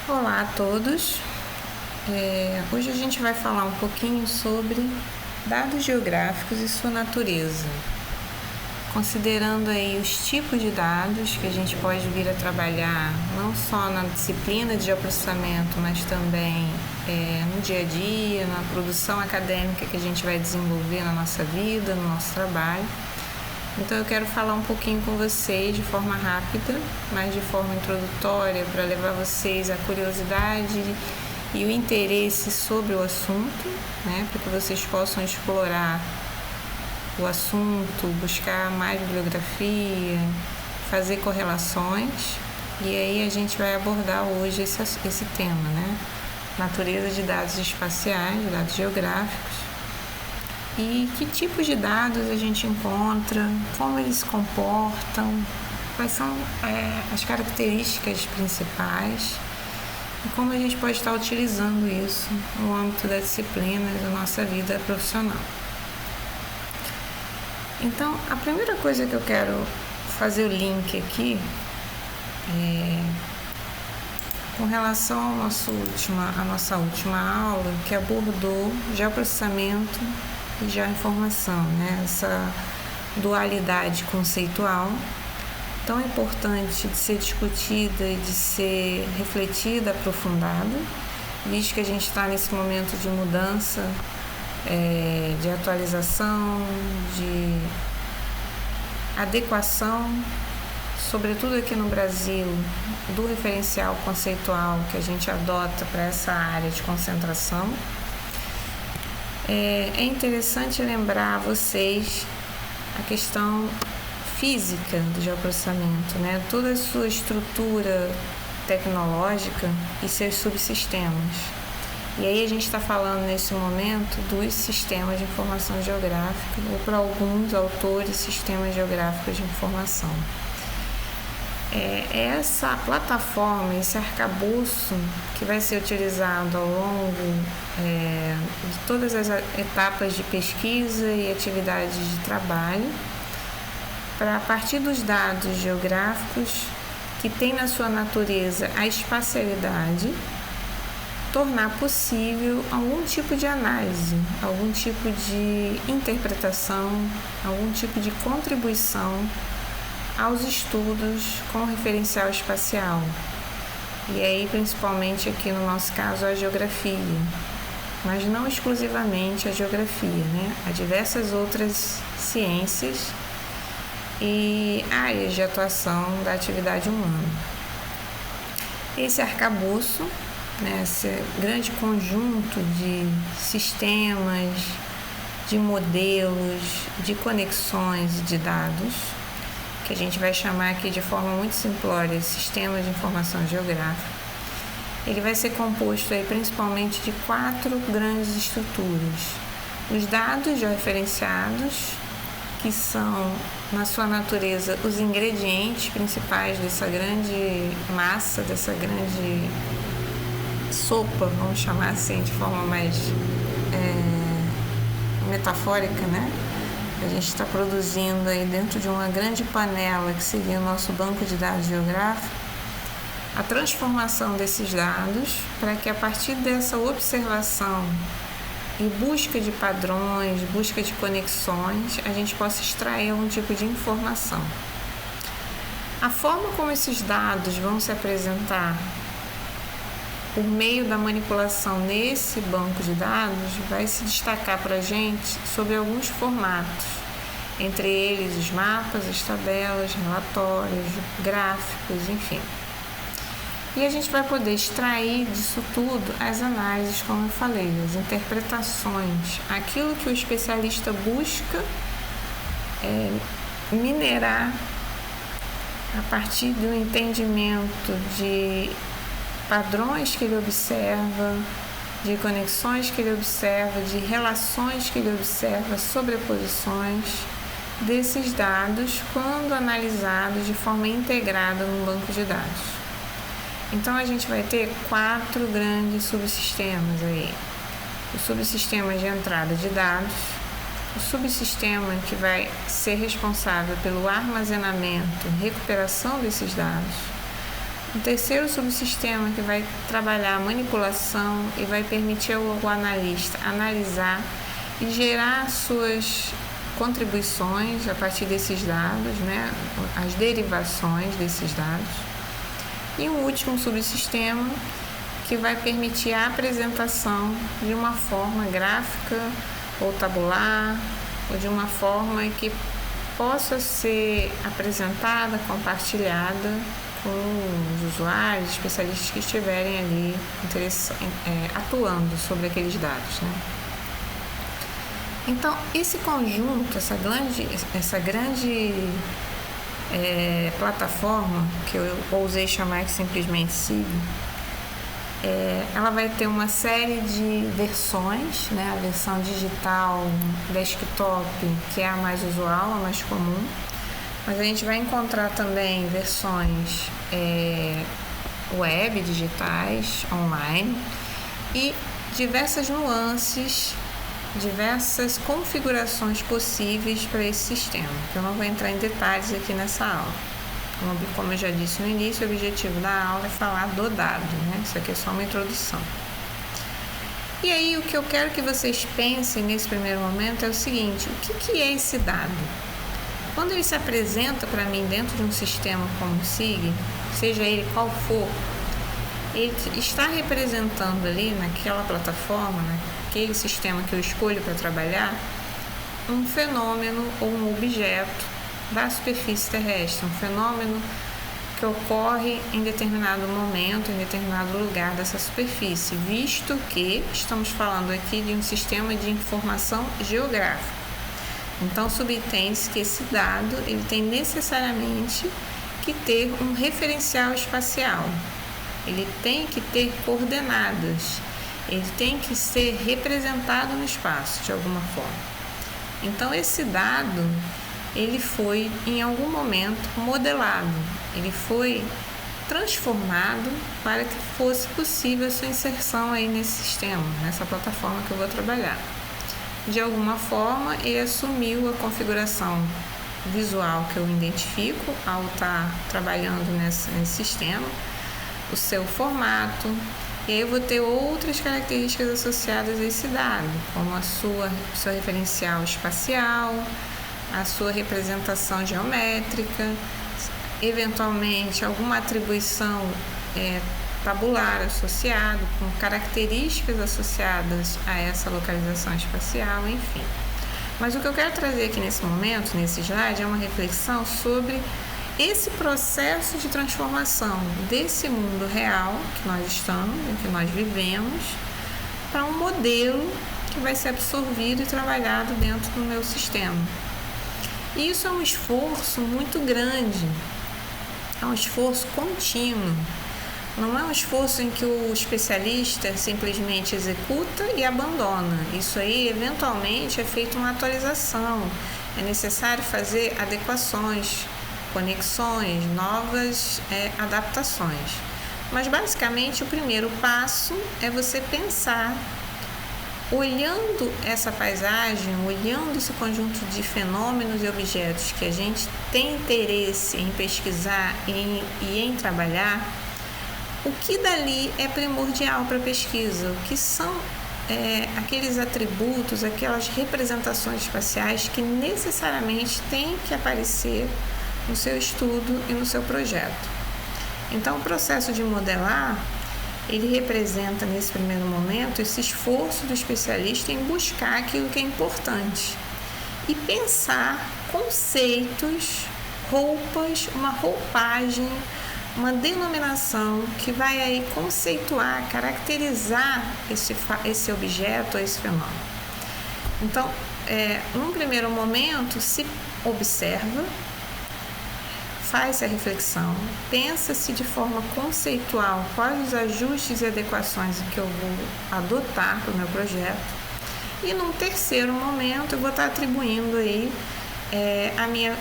Olá a todos. Hoje a gente vai falar um pouquinho sobre dados geográficos e sua natureza, considerando aí os tipos de dados que a gente pode vir a trabalhar não só na disciplina de geoprocessamento, mas também no dia a dia, na produção acadêmica que a gente vai desenvolver na nossa vida, no nosso trabalho. Então eu quero falar um pouquinho com vocês de forma rápida, mas de forma introdutória, para levar vocês a curiosidade e o interesse sobre o assunto, né, para que vocês possam explorar o assunto, buscar mais bibliografia, fazer correlações. E aí a gente vai abordar hoje esse tema, né? Natureza de dados espaciais, dados geográficos. E que tipos de dados a gente encontra, como eles se comportam, quais são as características principais e como a gente pode estar utilizando isso no âmbito da disciplina e da nossa vida profissional. Então, a primeira coisa que eu quero fazer o link aqui é com relação à nossa última aula, que abordou geoprocessamento e geoinformação, né? Essa dualidade conceitual tão importante de ser discutida e de ser refletida, aprofundada, visto que a gente está nesse momento de mudança, de atualização, de adequação, sobretudo aqui no Brasil, do referencial conceitual que a gente adota para essa área de concentração. É interessante lembrar a vocês a questão física do geoprocessamento, né? Toda a sua estrutura tecnológica e seus subsistemas. E aí a gente está falando nesse momento dos sistemas de informação geográfica, ou para alguns autores, sistemas geográficos de informação. Essa plataforma, esse arcabouço que vai ser utilizado ao longo de todas as etapas de pesquisa e atividades de trabalho, para a partir dos dados geográficos que tem na sua natureza a espacialidade, tornar possível algum tipo de análise, algum tipo de interpretação, algum tipo de contribuição aos estudos com referencial espacial. E aí, principalmente aqui no nosso caso, a geografia, mas não exclusivamente a geografia, né? Há diversas outras ciências e áreas de atuação da atividade humana. Esse arcabouço, né, esse grande conjunto de sistemas, de modelos, de conexões de dados, que a gente vai chamar aqui de forma muito simplória Sistema de Informação Geográfica, ele vai ser composto aí principalmente de 4 grandes estruturas. Os dados georreferenciados, que são, na sua natureza, os ingredientes principais dessa grande massa, dessa grande sopa, vamos chamar assim, de forma mais metafórica, né? A gente está produzindo aí dentro de uma grande panela que seria o nosso banco de dados geográfico, a transformação desses dados para que a partir dessa observação e busca de padrões, busca de conexões, a gente possa extrair algum tipo de informação. A forma como esses dados vão se apresentar por meio da manipulação nesse banco de dados vai se destacar para a gente sobre alguns formatos, entre eles os mapas, as tabelas, relatórios, gráficos, enfim. E a gente vai poder extrair disso tudo as análises, como eu falei, as interpretações, aquilo que o especialista busca minerar a partir do entendimento de padrões que ele observa, de conexões que ele observa, de relações que ele observa, sobreposições desses dados quando analisados de forma integrada num banco de dados. Então a gente vai ter 4 grandes subsistemas aí. O subsistema de entrada de dados, o subsistema que vai ser responsável pelo armazenamento e recuperação desses dados, Um terceiro subsistema que vai trabalhar a manipulação e vai permitir ao analista analisar e gerar suas contribuições a partir desses dados, né? As derivações desses dados. E um último subsistema que vai permitir a apresentação de uma forma gráfica ou tabular, ou de uma forma que possa ser apresentada, compartilhada com os usuários, especialistas que estiverem ali atuando sobre aqueles dados, né? Então, esse conjunto, essa grande plataforma, que eu ousei chamar de simplesmente SIG, ela vai ter uma série de versões, né? A versão digital, desktop, que é a mais usual, a mais comum, mas a gente vai encontrar também versões web, digitais, online, e diversas nuances, diversas configurações possíveis para esse sistema, que eu não vou entrar em detalhes aqui nessa aula. Como eu já disse no início, o objetivo da aula é falar do dado, né? Isso aqui é só uma introdução. E aí, o que eu quero que vocês pensem nesse primeiro momento é o seguinte: o que é esse dado? Quando ele se apresenta para mim dentro de um sistema como o SIG, seja ele qual for, ele está representando ali naquela plataforma, naquele sistema que eu escolho para trabalhar, um fenômeno ou um objeto da superfície terrestre, um fenômeno que ocorre em determinado momento, em determinado lugar dessa superfície, visto que estamos falando aqui de um sistema de informação geográfica. Então, subentende-se que esse dado ele tem necessariamente que ter um referencial espacial, ele tem que ter coordenadas, ele tem que ser representado no espaço de alguma forma. Então, esse dado ele foi em algum momento modelado, ele foi transformado para que fosse possível a sua inserção aí nesse sistema, nessa plataforma que eu vou trabalhar. De alguma forma, ele assumiu a configuração visual que eu identifico ao estar trabalhando nesse sistema, o seu formato, e aí eu vou ter outras características associadas a esse dado, como seu referencial espacial, a sua representação geométrica, eventualmente alguma atribuição tabular associado, com características associadas a essa localização espacial, enfim. Mas o que eu quero trazer aqui nesse momento, nesse slide, é uma reflexão sobre esse processo de transformação desse mundo real que nós estamos, que nós vivemos, para um modelo que vai ser absorvido e trabalhado dentro do meu sistema. E isso é um esforço muito grande, é um esforço contínuo. Não é um esforço em que o especialista simplesmente executa e abandona. Isso aí, eventualmente, é feita uma atualização. É necessário fazer adequações, conexões, novas adaptações. Mas, basicamente, o primeiro passo é você pensar, olhando essa paisagem, olhando esse conjunto de fenômenos e objetos que a gente tem interesse em pesquisar e em trabalhar, o que dali é primordial para a pesquisa, o que são aqueles atributos, aquelas representações espaciais que necessariamente têm que aparecer no seu estudo e no seu projeto. Então, o processo de modelar, ele representa, nesse primeiro momento, esse esforço do especialista em buscar aquilo que é importante e pensar conceitos, roupas, uma roupagem, uma denominação que vai aí conceituar, caracterizar esse objeto, esse fenômeno. Então, num primeiro momento, se observa, faz a reflexão, pensa-se de forma conceitual quais os ajustes e adequações que eu vou adotar para o meu projeto, e num terceiro momento eu vou estar atribuindo aí a minha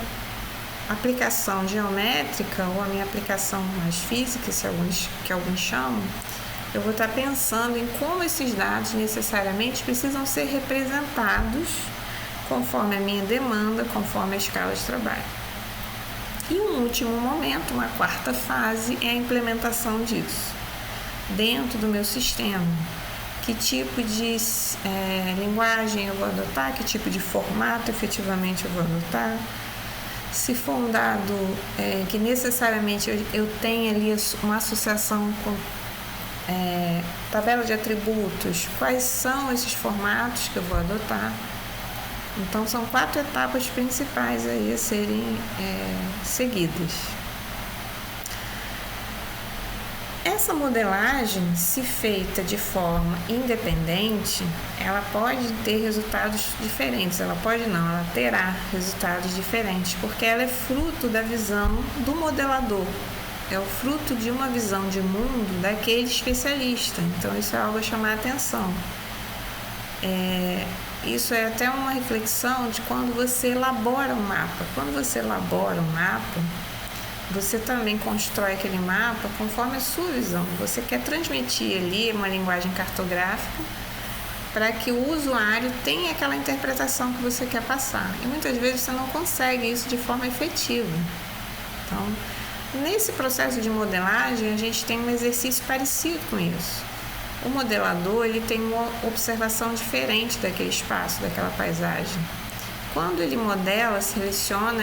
aplicação geométrica ou a minha aplicação mais física, que alguns chamam. Eu vou estar pensando em como esses dados necessariamente precisam ser representados conforme a minha demanda, conforme a escala de trabalho. E um último momento, uma quarta fase, é a implementação disso dentro do meu sistema. Que tipo de linguagem eu vou adotar, que tipo de formato efetivamente eu vou adotar. Se for um dado que necessariamente eu tenha ali uma associação com tabela de atributos, quais são esses formatos que eu vou adotar. Então, são 4 etapas principais aí a serem seguidas. Essa modelagem, se feita de forma independente, ela pode ter resultados diferentes. Ela terá resultados diferentes, porque ela é fruto da visão do modelador. É o fruto de uma visão de mundo daquele especialista. Então, isso é algo a chamar a atenção. Isso é até uma reflexão de quando você elabora um mapa. Quando você elabora um mapa, você também constrói aquele mapa conforme a sua visão. Você quer transmitir ali uma linguagem cartográfica para que o usuário tenha aquela interpretação que você quer passar. E muitas vezes você não consegue isso de forma efetiva. Então, nesse processo de modelagem, a gente tem um exercício parecido com isso. O modelador, ele tem uma observação diferente daquele espaço, daquela paisagem. Quando ele modela, seleciona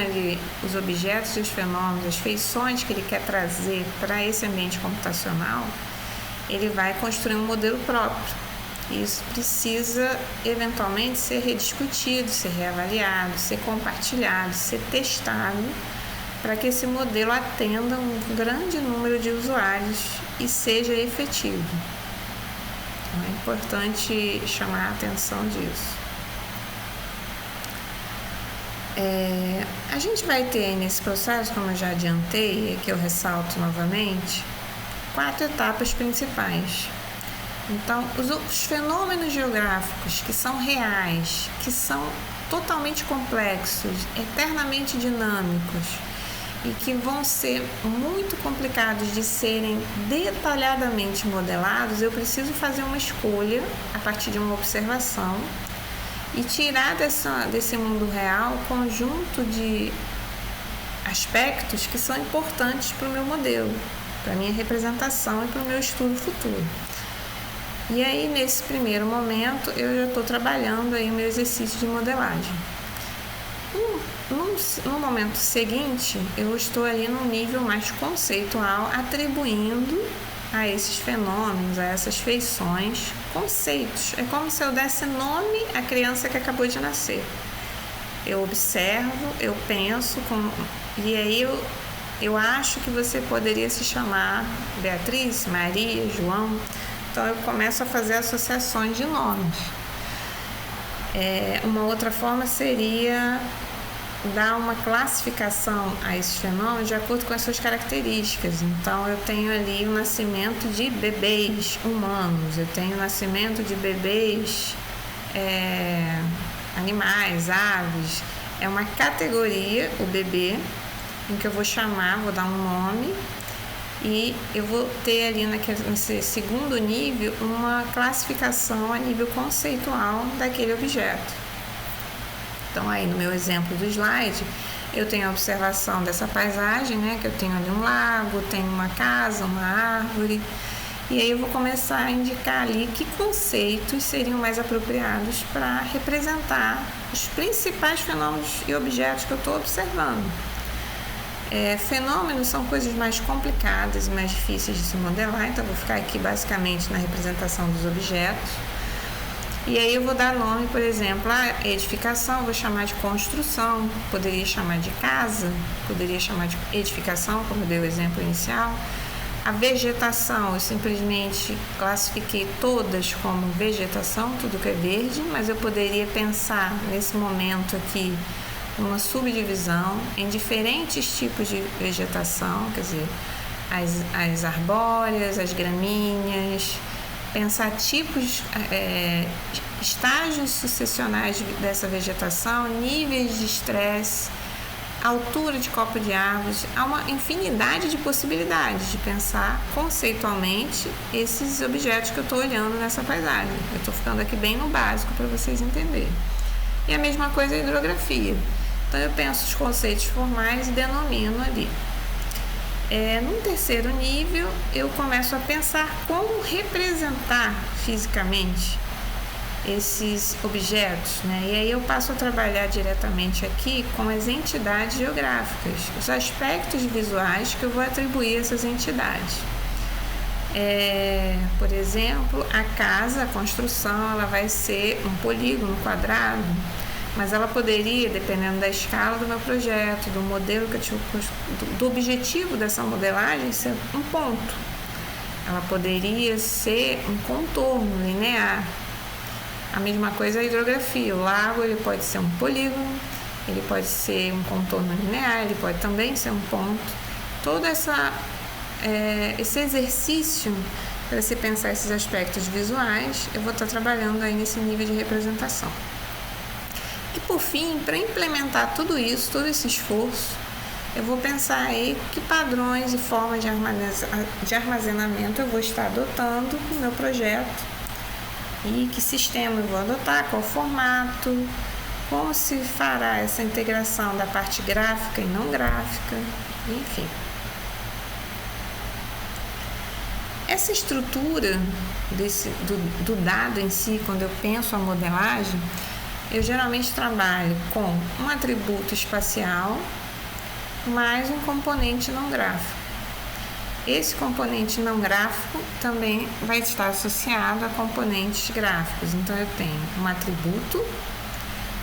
os objetos e os fenômenos, as feições que ele quer trazer para esse ambiente computacional, ele vai construir um modelo próprio. Isso precisa, eventualmente, ser rediscutido, ser reavaliado, ser compartilhado, ser testado, para que esse modelo atenda um grande número de usuários e seja efetivo. Então, é importante chamar a atenção disso. A gente vai ter nesse processo, como eu já adiantei, que eu ressalto novamente, 4 etapas principais. Então, os fenômenos geográficos que são reais, que são totalmente complexos, eternamente dinâmicos e que vão ser muito complicados de serem detalhadamente modelados, eu preciso fazer uma escolha a partir de uma observação e tirar desse mundo real um conjunto de aspectos que são importantes para o meu modelo, para a minha representação e para o meu estudo futuro. E aí, nesse primeiro momento, eu já estou trabalhando aí o meu exercício de modelagem. No momento seguinte, eu estou ali num nível mais conceitual, atribuindo a esses fenômenos, a essas feições, conceitos. É como se eu desse nome à criança que acabou de nascer. Eu observo, eu penso, e aí eu acho que você poderia se chamar Beatriz, Maria, João. Então, eu começo a fazer associações de nomes. Uma outra forma seria dar uma classificação a esses fenômenos de acordo com as suas características. Então, eu tenho ali o nascimento de bebês humanos, eu tenho o nascimento de bebês animais, aves. É uma categoria, o bebê, em que eu vou dar um nome e eu vou ter ali nesse segundo nível uma classificação a nível conceitual daquele objeto. Então, aí no meu exemplo do slide, eu tenho a observação dessa paisagem, né? Que eu tenho ali um lago, tenho uma casa, uma árvore. E aí eu vou começar a indicar ali que conceitos seriam mais apropriados para representar os principais fenômenos e objetos que eu estou observando. Fenômenos são coisas mais complicadas e mais difíceis de se modelar, então eu vou ficar aqui basicamente na representação dos objetos. E aí eu vou dar nome, por exemplo, a edificação, eu vou chamar de construção, poderia chamar de casa, poderia chamar de edificação, como eu dei o exemplo inicial. A vegetação, eu simplesmente classifiquei todas como vegetação, tudo que é verde, mas eu poderia pensar nesse momento aqui uma subdivisão em diferentes tipos de vegetação, quer dizer, as arbóreas, as gramíneas, pensar tipos, estágios sucessionais dessa vegetação, níveis de estresse, altura de copo de árvores. Há uma infinidade de possibilidades de pensar conceitualmente esses objetos que eu estou olhando nessa paisagem. Eu estou ficando aqui bem no básico para vocês entenderem. E a mesma coisa a hidrografia. Então eu penso os conceitos formais e denomino ali. Num terceiro nível, eu começo a pensar como representar fisicamente esses objetos, né? E aí eu passo a trabalhar diretamente aqui com as entidades geográficas, os aspectos visuais que eu vou atribuir a essas entidades. Por exemplo, a casa, a construção, ela vai ser um polígono quadrado, mas ela poderia, dependendo da escala do meu projeto, do modelo que do objetivo dessa modelagem, ser um ponto. Ela poderia ser um contorno linear. A mesma coisa a hidrografia. O lago ele pode ser um polígono, ele pode ser um contorno linear, ele pode também ser um ponto. Todo esse exercício para se pensar esses aspectos visuais, eu vou estar trabalhando aí nesse nível de representação. E por fim, para implementar tudo isso, todo esse esforço, eu vou pensar aí que padrões e formas de armazenamento eu vou estar adotando no meu projeto e que sistema eu vou adotar, qual formato, como se fará essa integração da parte gráfica e não gráfica, enfim. Essa estrutura do dado em si, quando eu penso a modelagem, eu geralmente trabalho com um atributo espacial mais um componente não gráfico. Esse componente não gráfico também vai estar associado a componentes gráficos. Então, eu tenho um atributo,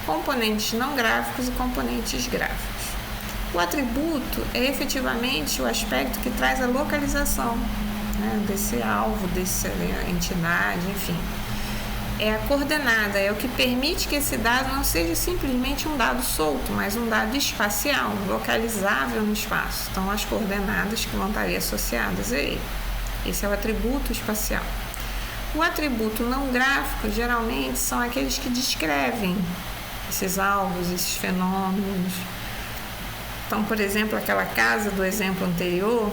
componentes não gráficos e componentes gráficos. O atributo é efetivamente o aspecto que traz a localização, né, desse alvo, dessa entidade, enfim. É a coordenada, é o que permite que esse dado não seja simplesmente um dado solto, mas um dado espacial, localizável no espaço. Então, as coordenadas que vão estar ali associadas a ele. Esse é o atributo espacial. O atributo não gráfico, geralmente, são aqueles que descrevem esses alvos, esses fenômenos. Então, por exemplo, aquela casa do exemplo anterior,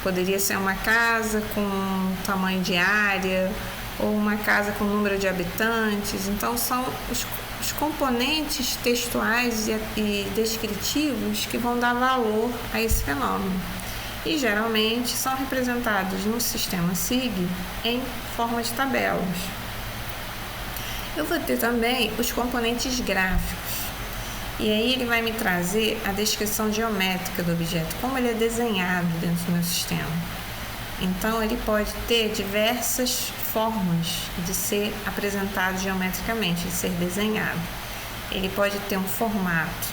poderia ser uma casa com tamanho de área, ou uma casa com número de habitantes. Então, são os componentes textuais e descritivos que vão dar valor a esse fenômeno. E, geralmente, são representados no sistema SIG em forma de tabelas. Eu vou ter também os componentes gráficos. E aí ele vai me trazer a descrição geométrica do objeto, como ele é desenhado dentro do meu sistema. Então, ele pode ter diversas formas de ser apresentado geometricamente, de ser desenhado. Ele pode ter um formato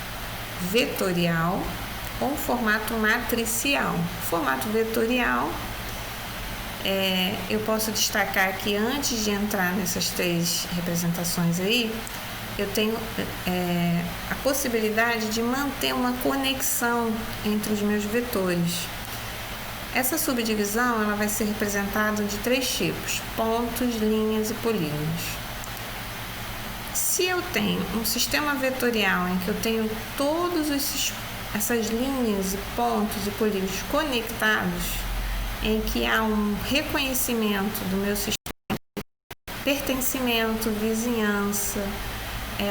vetorial ou um formato matricial. Formato vetorial, eu posso destacar que antes de entrar nessas três representações aí, eu tenho a possibilidade de manter uma conexão entre os meus vetores. Essa subdivisão ela vai ser representada de três tipos: pontos, linhas e polígonos. Se eu tenho um sistema vetorial em que eu tenho todas essas linhas e pontos e polígonos conectados, em que há um reconhecimento do meu sistema, pertencimento, vizinhança,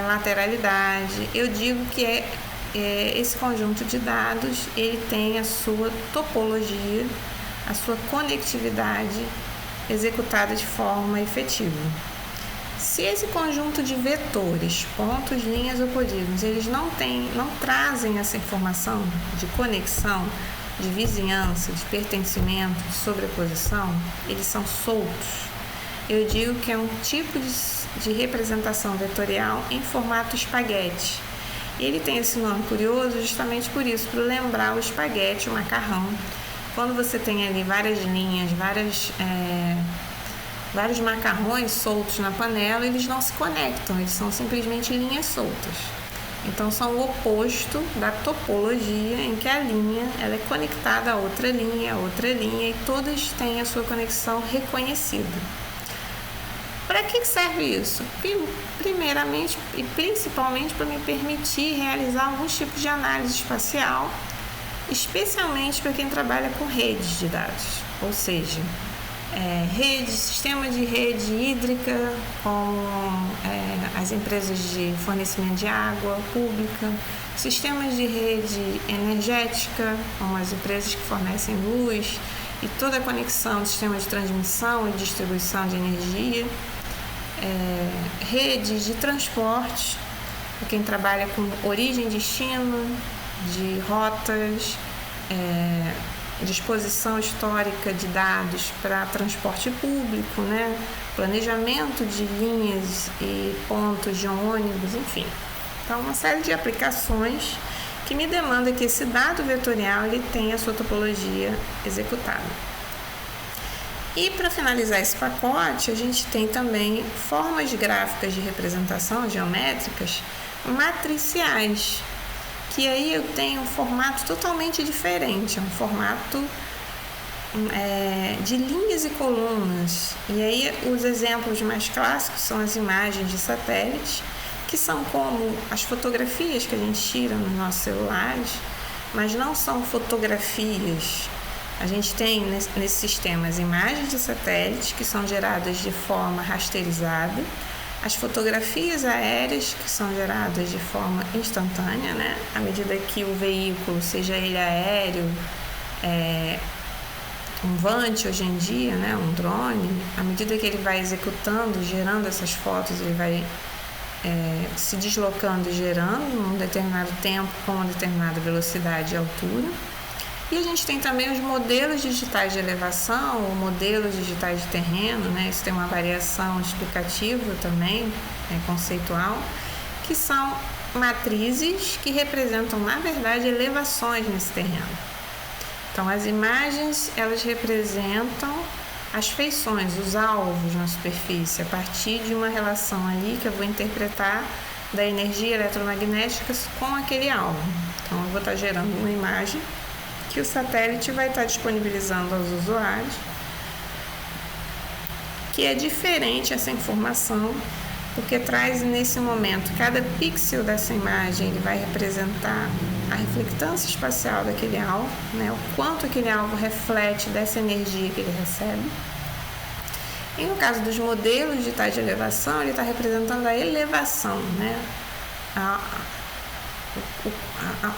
lateralidade, eu digo que esse conjunto de dados ele tem a sua topologia, a sua conectividade executada de forma efetiva. Se esse conjunto de vetores, pontos, linhas ou polígonos, eles não trazem essa informação de conexão, de vizinhança, de pertencimento, de sobreposição, eles são soltos. Eu digo que é um tipo de representação vetorial em formato espaguete. Ele tem esse nome curioso justamente por isso, para lembrar o espaguete, o macarrão. Quando você tem ali várias linhas, vários macarrões soltos na panela, eles não se conectam, eles são simplesmente linhas soltas. Então, são o oposto da topologia, em que a linha ela é conectada a outra linha, e todas têm a sua conexão reconhecida. Para que serve isso? Primeiramente e principalmente para me permitir realizar alguns tipos de análise espacial, especialmente para quem trabalha com redes de dados. Ou seja, sistema de rede hídrica, como as empresas de fornecimento de água pública, sistemas de rede energética, como as empresas que fornecem luz e toda a conexão do sistema de transmissão e distribuição de energia, redes de transporte, para quem trabalha com origem e destino, de rotas, disposição histórica de dados para transporte público, né? Planejamento de linhas e pontos de ônibus, enfim. Então, uma série de aplicações que me demanda que esse dado vetorial ele tenha a sua topologia executada. E para finalizar esse pacote, a gente tem também formas gráficas de representação geométricas matriciais, que aí eu tenho um formato totalmente diferente, é um formato de linhas e colunas. E aí os exemplos mais clássicos são as imagens de satélite, que são como as fotografias que a gente tira nos nossos celulares, mas não são fotografias. A gente tem nesse sistema as imagens de satélite, que são geradas de forma rasterizada, as fotografias aéreas, que são geradas de forma instantânea, né? À medida que o veículo, seja ele aéreo, um Vant hoje em dia, né? Um drone, à medida que ele vai executando, gerando essas fotos, ele vai se deslocando e gerando num determinado tempo, com uma determinada velocidade e altura. E a gente tem também os modelos digitais de elevação, ou modelos digitais de terreno, né? Isso tem uma variação explicativa também, conceitual, que são matrizes que representam, na verdade, elevações nesse terreno. Então, as imagens, elas representam as feições, os alvos na superfície, a partir de uma relação ali que eu vou interpretar da energia eletromagnética com aquele alvo. Então, eu vou estar gerando uma imagem que o satélite vai estar disponibilizando aos usuários, que é diferente essa informação, porque traz nesse momento, cada pixel dessa imagem ele vai representar a reflectância espacial daquele alvo, né? O quanto aquele alvo reflete dessa energia que ele recebe. E no caso dos modelos digitais de elevação, ele está representando a elevação, né?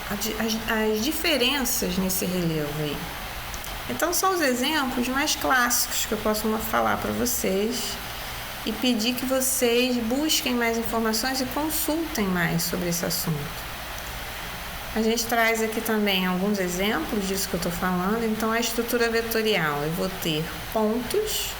As diferenças nesse relevo aí. Então são os exemplos mais clássicos que eu posso falar para vocês e pedir que vocês busquem mais informações e consultem mais sobre esse assunto. A gente traz aqui também alguns exemplos disso que eu estou falando. Então a estrutura vetorial, eu vou ter pontos,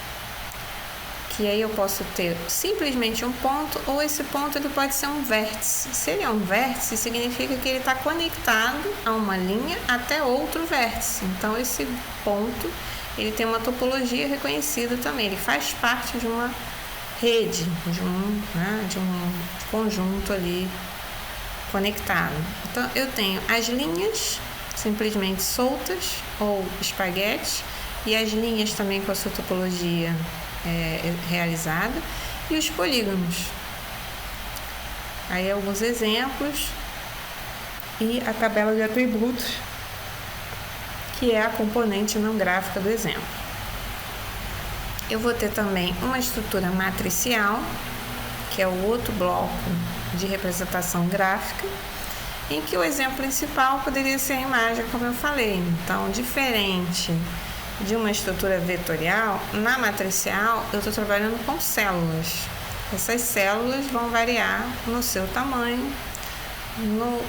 que aí eu posso ter simplesmente um ponto, ou esse ponto ele pode ser um vértice. Se ele é um vértice, significa que ele está conectado a uma linha até outro vértice. Então esse ponto ele tem uma topologia reconhecida também, ele faz parte de uma rede, de um conjunto ali conectado. Então eu tenho as linhas simplesmente soltas ou espaguete, e as linhas também com a sua topologia realizada, e os polígonos. Aí alguns exemplos e a tabela de atributos, que é a componente não gráfica do exemplo. Eu vou ter também uma estrutura matricial, que é o outro bloco de representação gráfica, em que o exemplo principal poderia ser a imagem, como eu falei. Então, diferente de uma estrutura vetorial, na matricial eu estou trabalhando com células. Essas células vão variar no seu tamanho, no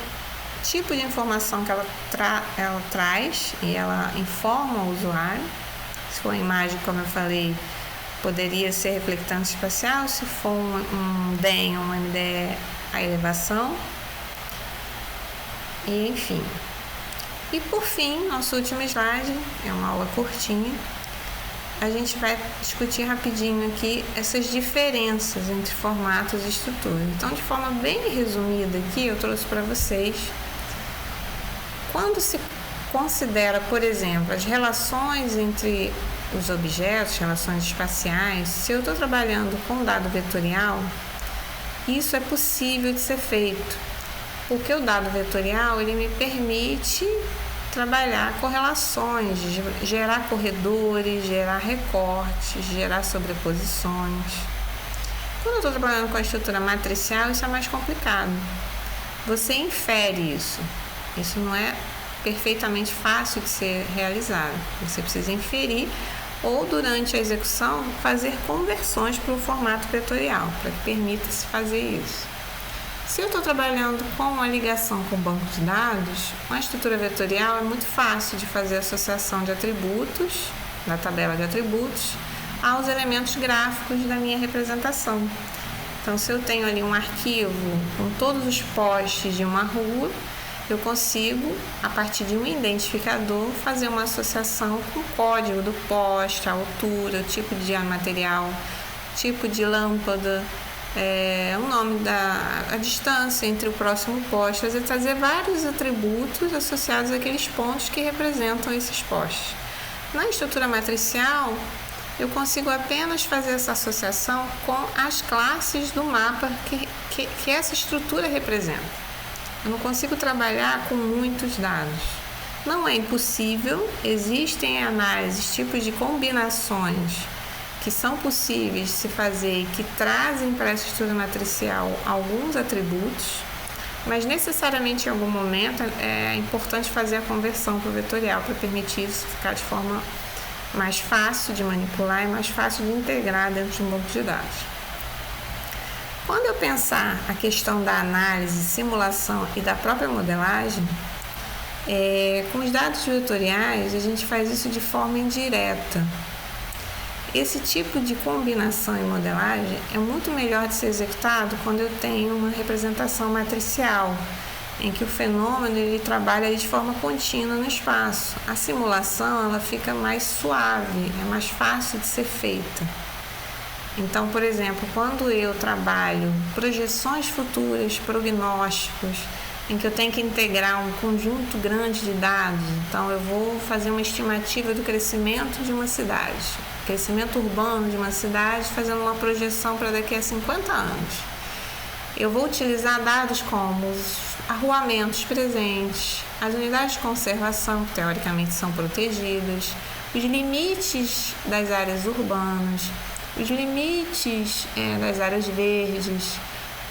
tipo de informação que ela traz, e ela informa o usuário. Se for uma imagem, como eu falei, poderia ser reflectância espacial. Se for um DEM ou um MDE, a elevação. E enfim. E por fim, nosso último slide, é uma aula curtinha, a gente vai discutir rapidinho aqui essas diferenças entre formatos e estruturas. Então, de forma bem resumida aqui, eu trouxe para vocês, quando se considera, por exemplo, as relações entre os objetos, relações espaciais, se eu estou trabalhando com dado vetorial, isso é possível de ser feito. Porque o dado vetorial, ele me permite trabalhar correlações, gerar corredores, gerar recortes, gerar sobreposições. Quando eu estou trabalhando com a estrutura matricial, isso é mais complicado. Você infere isso. Isso não é perfeitamente fácil de ser realizado. Você precisa inferir ou, durante a execução, fazer conversões para o formato vetorial, para que permita-se fazer isso. Se eu estou trabalhando com a ligação com o banco de dados, uma estrutura vetorial é muito fácil de fazer associação de atributos, da tabela de atributos, aos elementos gráficos da minha representação. Então, se eu tenho ali um arquivo com todos os postes de uma rua, eu consigo, a partir de um identificador, fazer uma associação com o código do poste, a altura, o tipo de material, tipo de lâmpada, o nome a distância entre o próximo poste, trazer vários atributos associados àqueles pontos que representam esses postes. Na estrutura matricial, eu consigo apenas fazer essa associação com as classes do mapa que essa estrutura representa. Eu não consigo trabalhar com muitos dados. Não é impossível, existem análises, tipos de combinações que são possíveis de se fazer e que trazem para essa estrutura matricial alguns atributos, mas necessariamente em algum momento é importante fazer a conversão para o vetorial para permitir isso ficar de forma mais fácil de manipular e mais fácil de integrar dentro de um banco de dados. Quando eu pensar a questão da análise, simulação e da própria modelagem, com os dados vetoriais a gente faz isso de forma indireta. Esse tipo de combinação e modelagem é muito melhor de ser executado quando eu tenho uma representação matricial, em que o fenômeno ele trabalha de forma contínua no espaço. A simulação ela fica mais suave, é mais fácil de ser feita. Então, por exemplo, quando eu trabalho projeções futuras, prognósticos, em que eu tenho que integrar um conjunto grande de dados, então eu vou fazer uma estimativa do crescimento de uma cidade, crescimento urbano de uma cidade, fazendo uma projeção para daqui a 50 anos. Eu vou utilizar dados como os arruamentos presentes, as unidades de conservação, que teoricamente são protegidas, os limites das áreas urbanas, os limites das áreas verdes.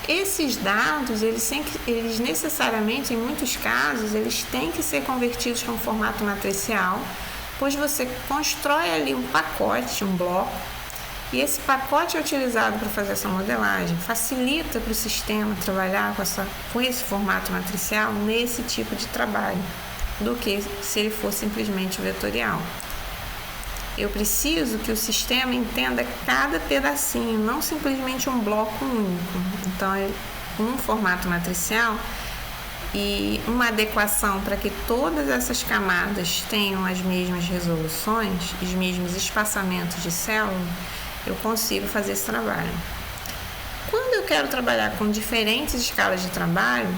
Esses dados, eles necessariamente, em muitos casos, eles têm que ser convertidos para um formato matricial, pois você constrói ali um pacote, um bloco, e esse pacote é utilizado para fazer essa modelagem, facilita para o sistema trabalhar com esse formato matricial nesse tipo de trabalho, do que se ele for simplesmente vetorial. Eu preciso que o sistema entenda cada pedacinho, não simplesmente um bloco único. Então, um formato matricial e uma adequação para que todas essas camadas tenham as mesmas resoluções, os mesmos espaçamentos de célula, eu consigo fazer esse trabalho. Quando eu quero trabalhar com diferentes escalas de trabalho,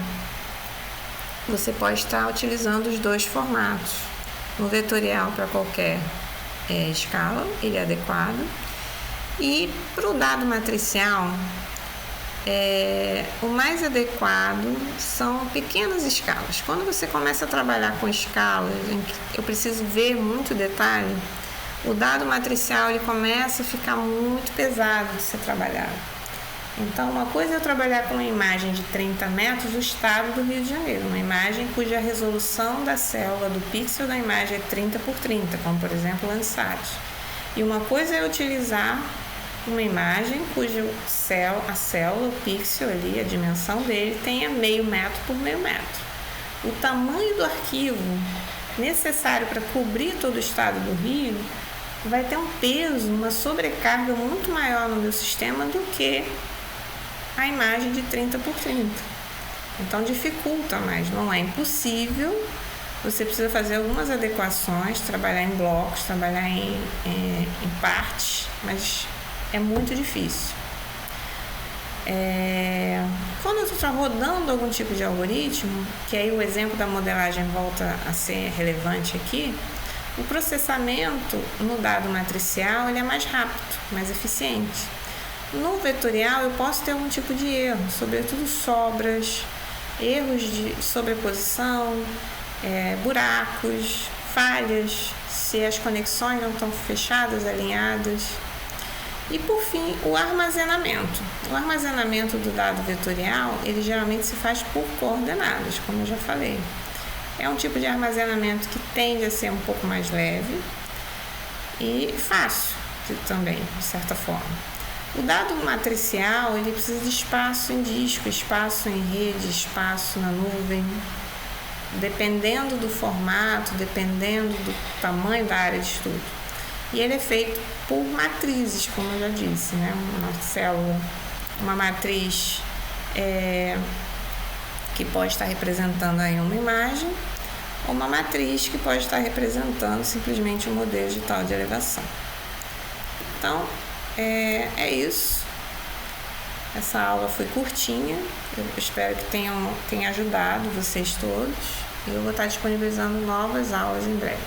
você pode estar utilizando os dois formatos. No vetorial para qualquer escala, ele é adequado. E para o dado matricial, o mais adequado são pequenas escalas. Quando você começa a trabalhar com escalas em que eu preciso ver muito detalhe, o dado matricial ele começa a ficar muito pesado de ser trabalhado. Então, uma coisa é eu trabalhar com uma imagem de 30 metros do estado do Rio de Janeiro, uma imagem cuja resolução da célula do pixel da imagem é 30 por 30, como por exemplo o Landsat. E uma coisa é utilizar uma imagem cuja a célula, o pixel ali, a dimensão dele, tenha meio metro por meio metro. O tamanho do arquivo necessário para cobrir todo o estado do Rio vai ter um peso, uma sobrecarga muito maior no meu sistema do que a imagem de 30 por 30. Então dificulta, mas não é impossível. Você precisa fazer algumas adequações, trabalhar em blocos, trabalhar em partes, mas é muito difícil. Quando eu estou rodando algum tipo de algoritmo, que aí o exemplo da modelagem volta a ser relevante aqui, o processamento no dado matricial ele é mais rápido, mais eficiente. No vetorial eu posso ter algum tipo de erro, sobretudo sobras, erros de sobreposição, buracos, falhas, se as conexões não estão fechadas, alinhadas. E por fim, o armazenamento. O armazenamento do dado vetorial, ele geralmente se faz por coordenadas, como eu já falei. É um tipo de armazenamento que tende a ser um pouco mais leve e fácil também, de certa forma. O dado matricial, ele precisa de espaço em disco, espaço em rede, espaço na nuvem. Dependendo do formato, dependendo do tamanho da área de estudo. E ele é feito por matrizes, como eu já disse, né? Uma célula, uma matriz que pode estar representando aí uma imagem, ou uma matriz que pode estar representando simplesmente um modelo digital de elevação. Então, é isso. Essa aula foi curtinha, eu espero que tenha ajudado vocês todos, e eu vou estar disponibilizando novas aulas em breve.